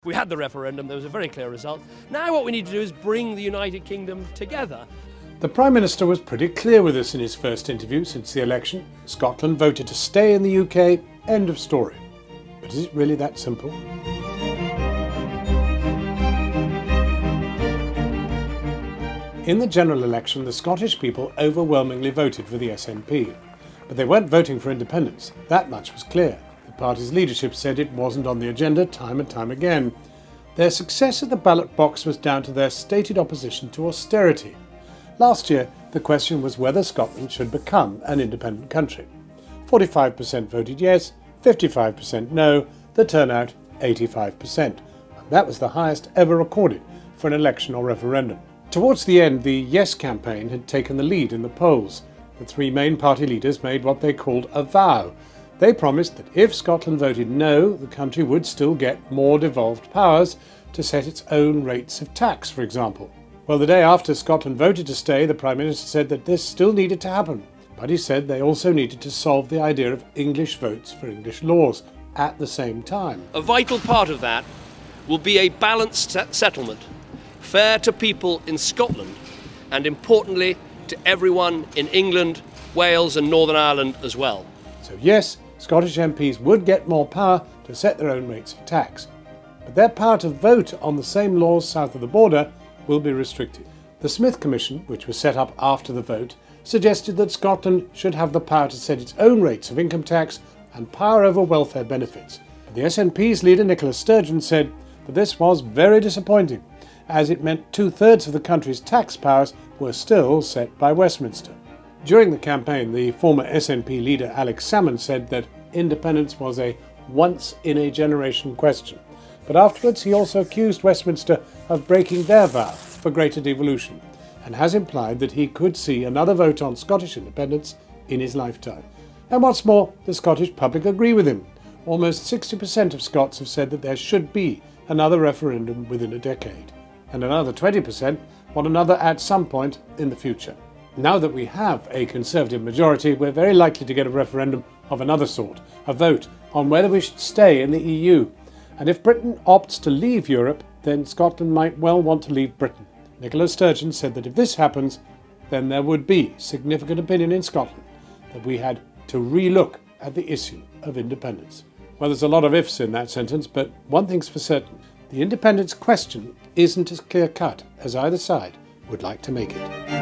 We had the referendum, there was a very clear result. Now what we need to do is bring the United Kingdom together. The Prime Minister was pretty clear with us in his first interview since the election. Scotland voted to stay in the UK, end of story. But is it really that simple? In the general election, the Scottish people overwhelmingly voted for the SNP. But they weren't voting for independence. That much was clear. The party's leadership said it wasn't on the agenda time and time again. Their success at the ballot box was down to their stated opposition to austerity. Last year, the question was whether Scotland should become an independent country. 45% voted yes, 55% no, the turnout 85%. And that was the highest ever recorded for an election or referendum. Towards the end, the Yes campaign had taken the lead in the polls. The three main party leaders made what they called a vow. They promised that if Scotland voted no, the country would still get more devolved powers to set its own rates of tax, for example. Well, the day after Scotland voted to stay, the Prime Minister said that this still needed to happen. But he said they also needed to solve the idea of English votes for English laws at the same time. A vital part of that will be a balanced settlement, fair to people in Scotland and importantly to everyone in England, Wales and Northern Ireland as well. So yes, Scottish MPs would get more power to set their own rates of tax. But their power to vote on the same laws south of the border will be restricted. The Smith Commission, which was set up after the vote, suggested that Scotland should have the power to set its own rates of income tax and power over welfare benefits. But the SNP's leader, Nicola Sturgeon, said that this was very disappointing, as it meant 2/3 of the country's tax powers were still set by Westminster. During the campaign, the former SNP leader Alex Salmond said that independence was a once-in-a-generation question. But afterwards he also accused Westminster of breaking their vow for greater devolution and has implied that he could see another vote on Scottish independence in his lifetime. And what's more, the Scottish public agree with him. Almost 60% of Scots have said that there should be another referendum within a decade. And another 20% want another at some point in the future. Now that we have a Conservative majority, we're very likely to get a referendum of another sort, a vote on whether we should stay in the EU. And if Britain opts to leave Europe, then Scotland might well want to leave Britain. Nicola Sturgeon said that if this happens, then there would be significant opinion in Scotland that we had to re-look at the issue of independence. Well, there's a lot of ifs in that sentence, but one thing's for certain. The independence question isn't as clear-cut as either side would like to make it.